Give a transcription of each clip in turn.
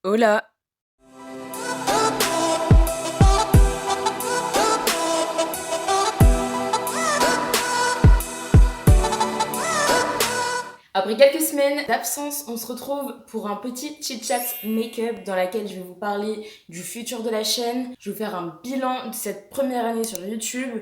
Hola! Après quelques semaines d'absence, on se retrouve pour un petit chit-chat make-up dans laquelle je vais vous parler du futur de la chaîne. Je vais vous faire un bilan de cette première année sur YouTube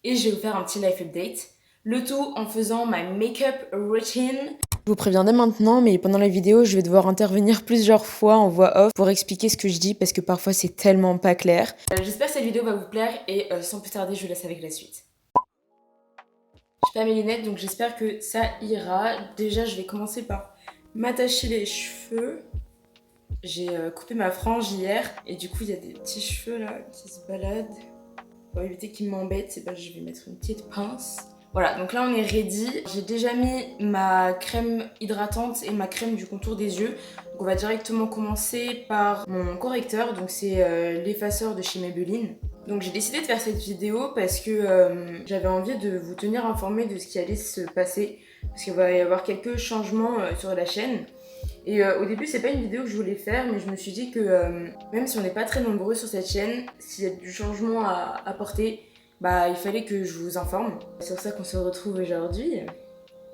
et je vais vous faire un petit life update. Le tout en faisant ma make-up routine. Je vous préviens dès maintenant, mais pendant la vidéo, je vais devoir intervenir plusieurs fois en voix off pour expliquer ce que je dis parce que parfois c'est tellement pas clair. J'espère que cette vidéo va vous plaire et sans plus tarder, je vous laisse avec la suite. Je fais mes lunettes, donc j'espère que ça ira. Déjà, je vais commencer par m'attacher les cheveux. J'ai coupé ma frange hier et du coup, il y a des petits cheveux là qui se baladent. Pour éviter qu'ils m'embêtent, je vais mettre une petite pince. Voilà, donc là on est ready. J'ai déjà mis ma crème hydratante et ma crème du contour des yeux. Donc on va directement commencer par mon correcteur. Donc c'est l'effaceur de chez Maybelline. Donc j'ai décidé de faire cette vidéo parce que j'avais envie de vous tenir informé de ce qui allait se passer. Parce qu'il va y avoir quelques changements sur la chaîne. Et au début, c'est pas une vidéo que je voulais faire, mais je me suis dit que même si on n'est pas très nombreux sur cette chaîne, s'il y a du changement à apporter, bah il fallait que je vous informe. C'est pour ça qu'on se retrouve aujourd'hui.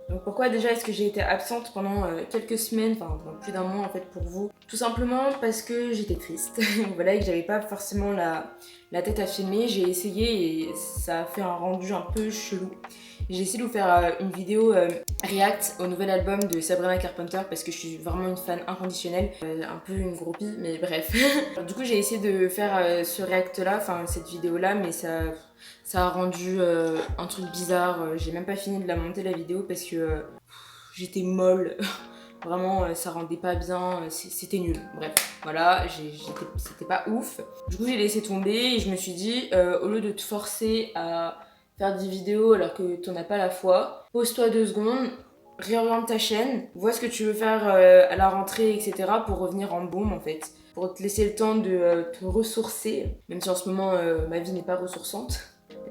Donc pourquoi déjà est-ce que j'ai été absente pendant quelques semaines, enfin pendant plus d'un mois en fait pour vous? Tout simplement parce que j'étais triste, voilà, et que j'avais pas forcément la tête à filmer. J'ai essayé et ça a fait un rendu un peu chelou. J'ai essayé de vous faire une vidéo react au nouvel album de Sabrina Carpenter parce que je suis vraiment une fan inconditionnelle, un peu une groupie, mais bref. Du coup j'ai essayé de faire ce react là, enfin cette vidéo là, mais ça a rendu un truc bizarre. J'ai même pas fini de la monter la vidéo parce que j'étais molle. Vraiment, ça rendait pas bien, c'était nul. Bref, voilà, c'était pas ouf. Du coup, j'ai laissé tomber et je me suis dit, au lieu de te forcer à faire des vidéos alors que t'en as pas la foi, pose-toi 2 secondes, réoriente ta chaîne, vois ce que tu veux faire à la rentrée, etc. pour revenir en boom en fait. Pour te laisser le temps de te ressourcer, même si en ce moment ma vie n'est pas ressourçante,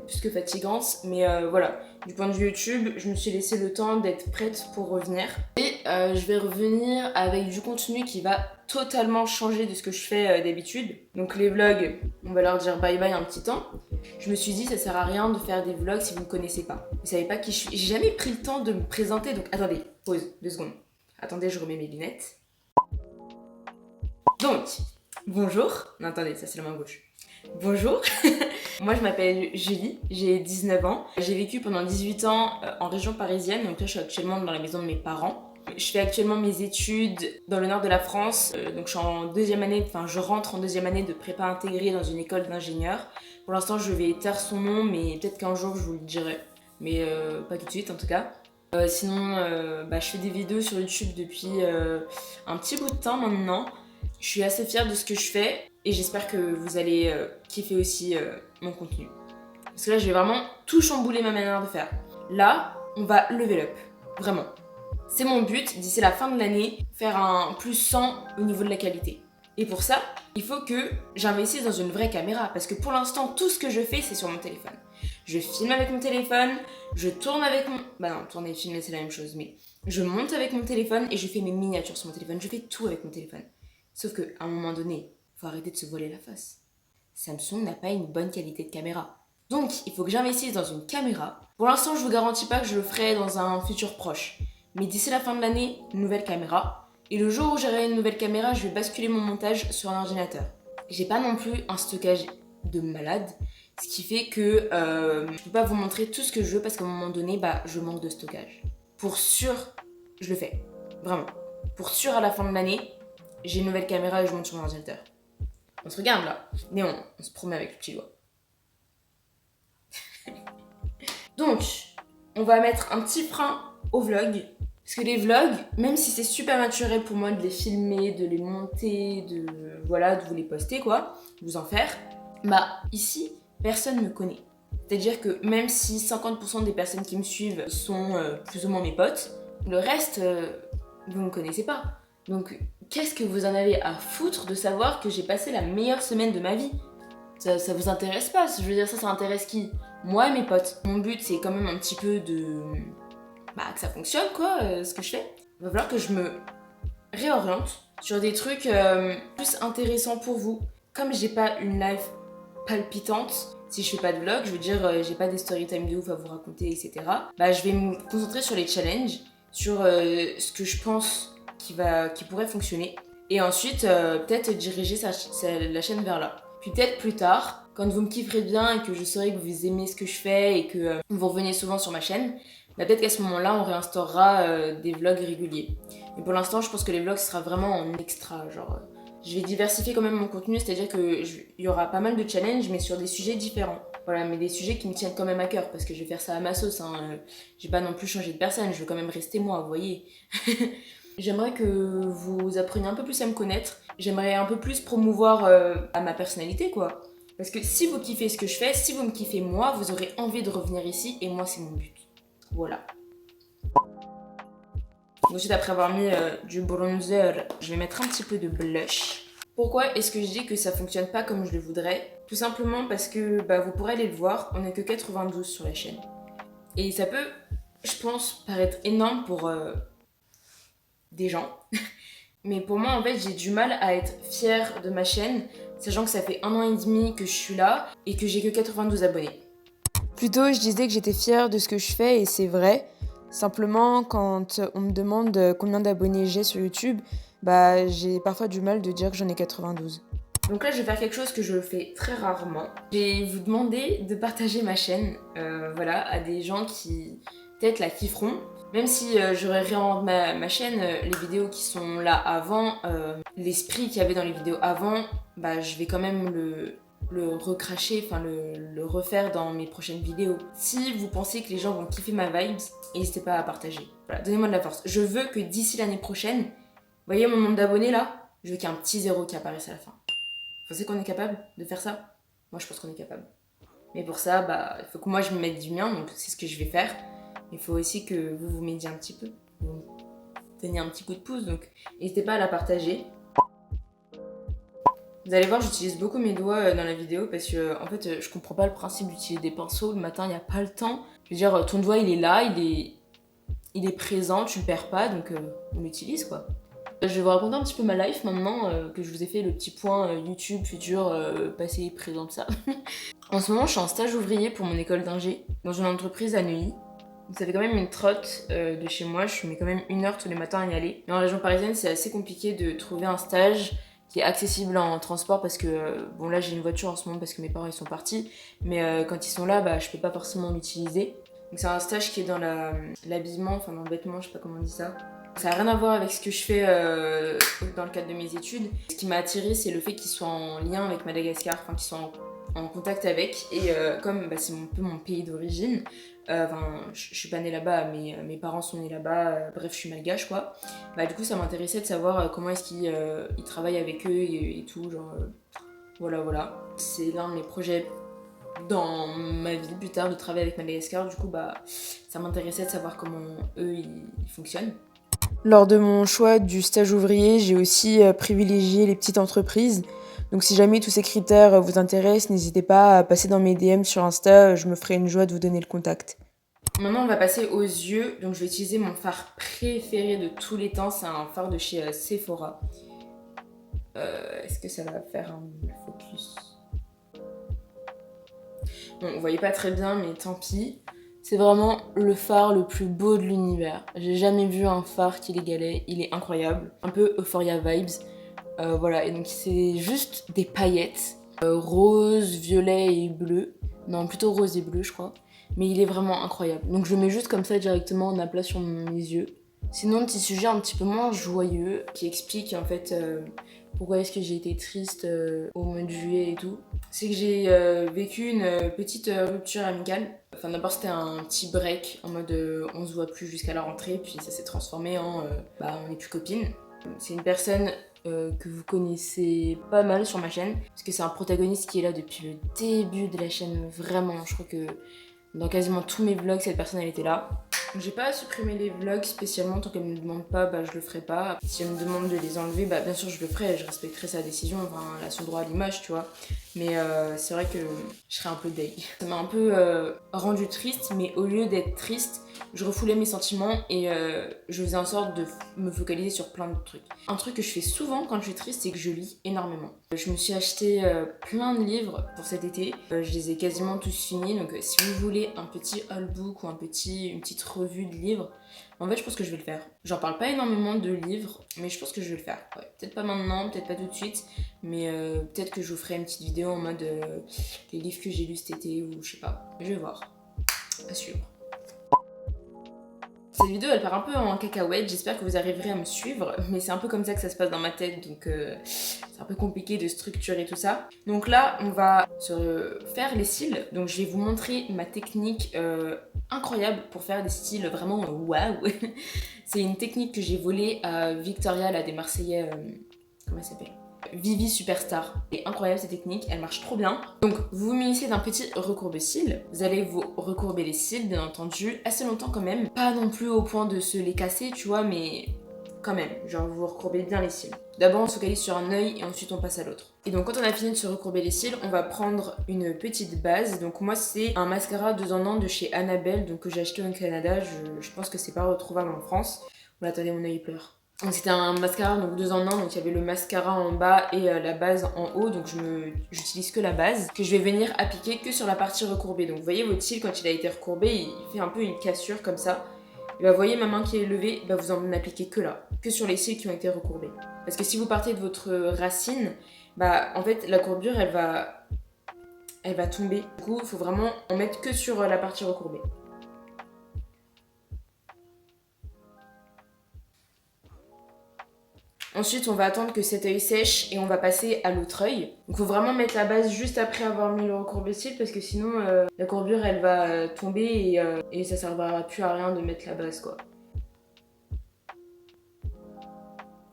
plus que fatigante, mais voilà. Du point de vue YouTube, je me suis laissé le temps d'être prête pour revenir. Et je vais revenir avec du contenu qui va totalement changer de ce que je fais d'habitude. Donc les vlogs, on va leur dire bye bye un petit temps. Je me suis dit ça sert à rien de faire des vlogs si vous ne me connaissez pas. Vous savez pas qui je suis. J'ai jamais pris le temps de me présenter, donc attendez, pause, 2 secondes. Attendez, je remets mes lunettes. Donc, bonjour. Non, attendez, ça c'est la main gauche. Bonjour. Moi je m'appelle Julie, j'ai 19 ans. J'ai vécu pendant 18 ans en région parisienne, donc là je suis actuellement dans la maison de mes parents. Je fais actuellement mes études dans le nord de la France, donc je suis en deuxième année, enfin je rentre en deuxième année de prépa intégrée dans une école d'ingénieur. Pour l'instant je vais taire son nom, mais peut-être qu'un jour je vous le dirai, mais pas tout de suite en tout cas. Sinon, je fais des vidéos sur YouTube depuis un petit bout de temps maintenant. Je suis assez fière de ce que je fais et j'espère que vous allez kiffer aussi mon contenu. Parce que là, je vais vraiment tout chambouler ma manière de faire. Là, on va level up. Vraiment. C'est mon but, d'ici la fin de l'année, faire un plus 100 au niveau de la qualité. Et pour ça, il faut que j'investisse dans une vraie caméra. Parce que pour l'instant, tout ce que je fais, c'est sur mon téléphone. Je filme avec mon téléphone, je tourne avec mon... Bah non, tourner et filmer, c'est la même chose. Mais je monte avec mon téléphone et je fais mes miniatures sur mon téléphone. Je fais tout avec mon téléphone. Sauf qu'à un moment donné, faut arrêter de se voiler la face. Samsung n'a pas une bonne qualité de caméra. Donc, il faut que j'investisse dans une caméra. Pour l'instant, je vous garantis pas que je le ferai dans un futur proche. Mais d'ici la fin de l'année, une nouvelle caméra. Et le jour où j'aurai une nouvelle caméra, je vais basculer mon montage sur un ordinateur. J'ai pas non plus un stockage de malade. Ce qui fait que je peux pas vous montrer tout ce que je veux parce qu'à un moment donné, je manque de stockage. Pour sûr, je le fais. Vraiment. Pour sûr, à la fin de l'année, j'ai une nouvelle caméra et je monte sur mon ordinateur. On se regarde là. Mais on se promet avec le petit doigt. Donc, on va mettre un petit frein au vlog. Parce que les vlogs, même si c'est super naturel pour moi de les filmer, de les monter, de vous les poster quoi, de vous en faire, ici, personne me connaît. C'est-à-dire que même si 50% des personnes qui me suivent sont plus ou moins mes potes, le reste, vous ne me connaissez pas. Donc, qu'est-ce que vous en avez à foutre de savoir que j'ai passé la meilleure semaine de ma vie? Ça vous intéresse pas, je veux dire, ça intéresse qui? Moi et mes potes. Mon but, c'est quand même un petit peu de... que ça fonctionne, quoi, ce que je fais. Il va falloir que je me réoriente sur des trucs plus intéressants pour vous. Comme j'ai pas une life palpitante, si je fais pas de vlog, je veux dire j'ai pas des story time de ouf à vous raconter, etc. Bah je vais me concentrer sur les challenges, sur ce que je pense qui pourrait fonctionner. Et ensuite peut-être diriger la chaîne vers là. Puis peut-être plus tard, quand vous me kifferez bien et que je saurai que vous aimez ce que je fais et que vous revenez souvent sur ma chaîne, bah peut-être qu'à ce moment-là on réinstaurera des vlogs réguliers. Mais pour l'instant je pense que les vlogs ce sera vraiment en extra, genre... je vais diversifier quand même mon contenu, c'est-à-dire qu'il y aura pas mal de challenges, mais sur des sujets différents. Voilà, mais des sujets qui me tiennent quand même à cœur, parce que je vais faire ça à ma sauce. Hein. J'ai pas non plus changé de personne, je veux quand même rester moi, vous voyez. J'aimerais que vous appreniez un peu plus à me connaître. J'aimerais un peu plus promouvoir à ma personnalité, quoi. Parce que si vous kiffez ce que je fais, si vous me kiffez moi, vous aurez envie de revenir ici, et moi, c'est mon but. Voilà. Ensuite, après avoir mis du bronzer, je vais mettre un petit peu de blush. Pourquoi est-ce que je dis que ça fonctionne pas comme je le voudrais? Tout simplement parce que bah, vous pourrez aller le voir, on n'est que 92 sur la chaîne. Et ça peut, je pense, paraître énorme pour des gens. Mais pour moi, en fait, j'ai du mal à être fière de ma chaîne, sachant que ça fait 1 an et demi que je suis là et que j'ai que 92 abonnés. Plutôt, je disais que j'étais fière de ce que je fais et c'est vrai. Simplement, quand on me demande combien d'abonnés j'ai sur YouTube, bah j'ai parfois du mal de dire que j'en ai 92. Donc là, je vais faire quelque chose que je fais très rarement. Je vais vous demander de partager ma chaîne voilà, à des gens qui peut-être la kifferont. Même si j'aurais réinventé ma chaîne, les vidéos qui sont là avant, l'esprit qu'il y avait dans les vidéos avant, bah je vais quand même le recracher, enfin le refaire dans mes prochaines vidéos. Si vous pensez que les gens vont kiffer ma vibes, n'hésitez pas à partager. Voilà, donnez-moi de la force. Je veux que d'ici l'année prochaine, vous voyez mon nombre d'abonnés là? Je veux qu'il y ait un petit zéro qui apparaisse à la fin. Vous pensez qu'on est capable de faire ça? Moi je pense qu'on est capable. Mais pour ça, bah, il faut que moi je me mette du mien, donc c'est ce que je vais faire. Il faut aussi que vous vous m'aidiez un petit peu, vous me donniez un petit coup de pouce, donc n'hésitez pas à la partager. Vous allez voir, j'utilise beaucoup mes doigts dans la vidéo parce que en fait, je comprends pas le principe d'utiliser des pinceaux. Le matin, il n'y a pas le temps. Je veux dire, ton doigt, il est là, il est présent, tu le perds pas, donc on l'utilise quoi. Je vais vous raconter un petit peu ma life maintenant que je vous ai fait le petit point YouTube, futur, passé, présent, tout ça. En ce moment, je suis en stage ouvrier pour mon école d'ingé dans une entreprise à Neuilly. Donc ça fait quand même une trotte de chez moi, je mets quand même 1 heure tous les matins à y aller. Mais en région parisienne, c'est assez compliqué de trouver un stage qui est accessible en transport parce que, bon là j'ai une voiture en ce moment parce que mes parents ils sont partis, mais quand ils sont là, bah je peux pas forcément l'utiliser. Donc c'est un stage qui est dans l'habillement, enfin dans le vêtement, je sais pas comment on dit ça. Ça n'a rien à voir avec ce que je fais dans le cadre de mes études. Ce qui m'a attirée, c'est le fait qu'ils soient en lien avec Madagascar, enfin qu'ils soient en contact avec. Et comme bah, c'est un peu mon pays d'origine, enfin je suis pas née là-bas, mais mes parents sont nés là-bas, bref je suis malgache quoi. Bah du coup ça m'intéressait de savoir comment est-ce qu'ils travaillent avec eux et tout, genre voilà. C'est l'un de mes projets dans ma vie plus tard de travailler avec Madagascar, du coup bah ça m'intéressait de savoir comment eux ils fonctionnent. Lors de mon choix du stage ouvrier, j'ai aussi privilégié les petites entreprises. Donc si jamais tous ces critères vous intéressent, n'hésitez pas à passer dans mes DM sur Insta, je me ferai une joie de vous donner le contact. Maintenant on va passer aux yeux, donc je vais utiliser mon fard préféré de tous les temps, c'est un fard de chez Sephora. Est-ce que ça va faire un focus? Bon, vous voyez pas très bien, mais tant pis. C'est vraiment le fard le plus beau de l'univers. J'ai jamais vu un fard qui l'égalait, il est incroyable. Un peu Euphoria vibes. Voilà, et donc c'est juste des paillettes. Rose, violet et bleu. Non, plutôt rose et bleu, je crois. Mais il est vraiment incroyable. Donc je le mets juste comme ça directement en aplat sur mes yeux. Sinon, petit sujet un petit peu moins joyeux qui explique en fait pourquoi est-ce que j'ai été triste au mois de juillet et tout. C'est que j'ai vécu une petite rupture amicale. Enfin d'abord c'était un petit break en mode on se voit plus jusqu'à la rentrée, puis ça s'est transformé en on n'est plus copines. C'est une personne que vous connaissez pas mal sur ma chaîne, parce que c'est un protagoniste qui est là depuis le début de la chaîne, vraiment. Je crois que dans quasiment tous mes vlogs, cette personne elle était là. J'ai pas supprimé les vlogs spécialement, tant qu'elle me demande pas, bah je le ferai pas. Si elle me demande de les enlever, bah bien sûr je le ferai, je respecterai sa décision, enfin elle a son droit à l'image, tu vois. Mais c'est vrai que je serais un peu deg. Ça m'a un peu rendu triste, mais au lieu d'être triste, je refoulais mes sentiments et je faisais en sorte de me focaliser sur plein de trucs. Un truc que je fais souvent quand je suis triste, c'est que je lis énormément. Je me suis acheté plein de livres pour cet été. Je les ai quasiment tous finis, donc si vous voulez un petit haul book ou une petite revue de livres, en fait je pense que je vais le faire. J'en parle pas énormément de livres, mais je pense que je vais le faire. Ouais, peut-être pas maintenant, peut-être pas tout de suite, mais peut-être que je vous ferai une petite vidéo en mode les livres que j'ai lus cet été ou je sais pas. Je vais voir. À suivre. Cette vidéo elle part un peu en cacahuète, j'espère que vous arriverez à me suivre, mais c'est un peu comme ça que ça se passe dans ma tête, donc c'est un peu compliqué de structurer tout ça. Donc là, on va se faire les cils, donc je vais vous montrer ma technique incroyable pour faire des styles vraiment waouh. C'est une technique que j'ai volée à Victoria, là, des Marseillais, comment elle s'appelle ? Vivi Superstar. C'est incroyable cette technique, elle marche trop bien. Donc vous vous munissez d'un petit recourbe-cils. Vous allez vous recourber les cils, bien entendu, assez longtemps quand même. Pas non plus au point de se les casser, tu vois, mais quand même, genre vous recourbez bien les cils. D'abord on se focalise sur un œil et ensuite on passe à l'autre. Et donc quand on a fini de se recourber les cils, on va prendre une petite base. Donc moi c'est un mascara 2 en 1 de chez Annabelle, donc que j'ai acheté au Canada. Je pense que c'est pas retrouvable en France. Bon attendez, mon œil pleure. Donc c'était un mascara donc 2 en 1, donc il y avait le mascara en bas et la base en haut, donc j'utilise que la base, que je vais venir appliquer que sur la partie recourbée. Donc vous voyez votre cil quand il a été recourbé, il fait un peu une cassure comme ça. Et bah vous voyez ma main qui est levée, bah vous en appliquez que là, que sur les cils qui ont été recourbés. Parce que si vous partez de votre racine, bah en fait la courbure elle va tomber. Du coup il faut vraiment en mettre que sur la partie recourbée. Ensuite, on va attendre que cet œil sèche et on va passer à l'autre œil. Donc, il faut vraiment mettre la base juste après avoir mis le recourbé-cils parce que sinon, la courbure, elle va tomber et ça servira plus à rien de mettre la base, quoi.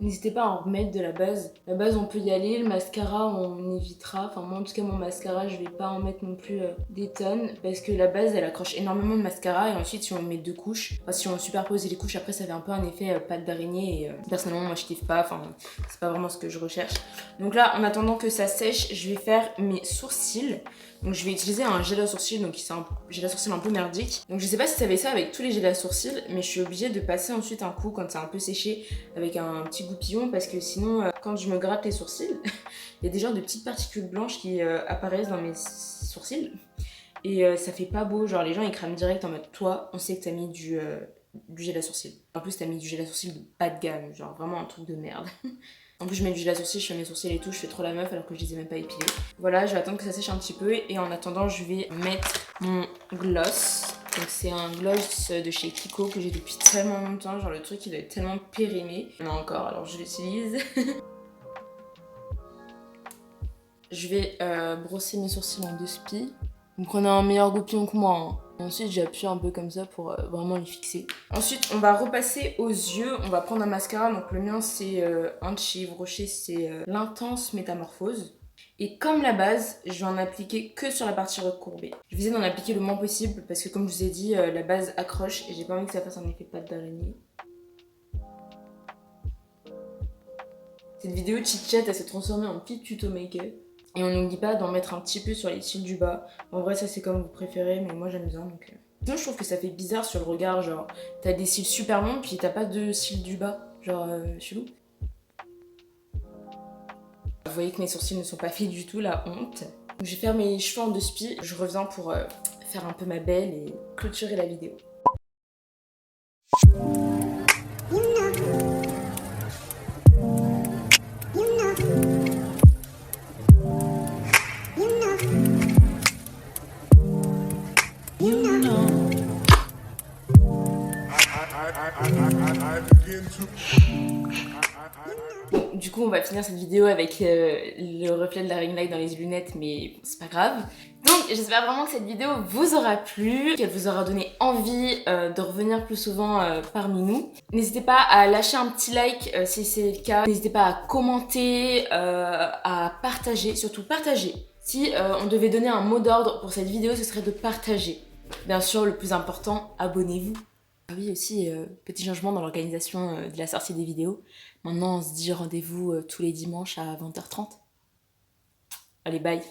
N'hésitez pas à en remettre de la base. La base, on peut y aller. Le mascara, on évitera. Enfin, moi, en tout cas, mon mascara, je vais pas en mettre non plus des tonnes. Parce que la base, elle accroche énormément de mascara. Et ensuite, si on met 2 couches, enfin, si on superpose les couches, après, ça fait un peu un effet pâte d'araignée. Et personnellement, moi, je kiffe pas. Enfin, c'est pas vraiment ce que je recherche. Donc là, en attendant que ça sèche, je vais faire mes sourcils. Donc je vais utiliser un gel à sourcils, donc c'est un gel à sourcils un peu merdique. Donc je sais pas si ça avait ça avec tous les gels à sourcils, mais je suis obligée de passer ensuite un coup quand c'est un peu séché avec un petit goupillon parce que sinon quand je me gratte les sourcils, il y a des genres de petites particules blanches qui apparaissent dans mes sourcils et ça fait pas beau, genre les gens ils crament direct en mode toi on sait que t'as mis du gel à sourcils. En plus t'as mis du gel à sourcils de pas de gamme, genre vraiment un truc de merde. En plus je mets du gel à sourcils, je fais mes sourcils et tout, je fais trop la meuf alors que je les ai même pas épilés. Voilà, je vais attendre que ça sèche un petit peu et en attendant je vais mettre mon gloss. Donc c'est un gloss de chez Kiko que j'ai depuis tellement longtemps, genre le truc il doit être tellement périmé. Il y en a encore alors je l'utilise. Je vais brosser mes sourcils en 2 spies. Vous prenez un meilleur goupillon que moi, hein. Ensuite, j'appuie un peu comme ça pour vraiment les fixer. Ensuite, on va repasser aux yeux. On va prendre un mascara. Donc, le mien, c'est un de chez Yves Rocher. C'est l'Intense Métamorphose. Et comme la base, je vais en appliquer que sur la partie recourbée. Je vais essayer d'en appliquer le moins possible parce que, comme je vous ai dit, la base accroche et j'ai pas envie que ça fasse un effet pâte d'araignée. Cette vidéo chit-chat, elle s'est transformée en petit tuto make-up. Et on n'oublie pas d'en mettre un petit peu sur les cils du bas. En vrai, ça c'est comme vous préférez, mais moi j'aime bien donc. Sinon, je trouve que ça fait bizarre sur le regard. Genre, t'as des cils super longs, puis t'as pas de cils du bas. Genre, chelou. Vous voyez que mes sourcils ne sont pas faits du tout, la honte. Donc, je vais faire mes cheveux en 2 spies. Je reviens pour faire un peu ma belle et clôturer la vidéo. Bon, du coup, on va finir cette vidéo avec le reflet de la ring light dans les lunettes, mais c'est pas grave. Donc, j'espère vraiment que cette vidéo vous aura plu, qu'elle vous aura donné envie de revenir plus souvent parmi nous. N'hésitez pas à lâcher un petit like si c'est le cas. N'hésitez pas à commenter, à partager, surtout partager. Si on devait donner un mot d'ordre pour cette vidéo, ce serait de partager. Bien sûr, le plus important, abonnez-vous. Ah oui, aussi, petit changement dans l'organisation de la sortie des vidéos. Maintenant, on se dit rendez-vous tous les dimanches à 20h30. Allez, bye!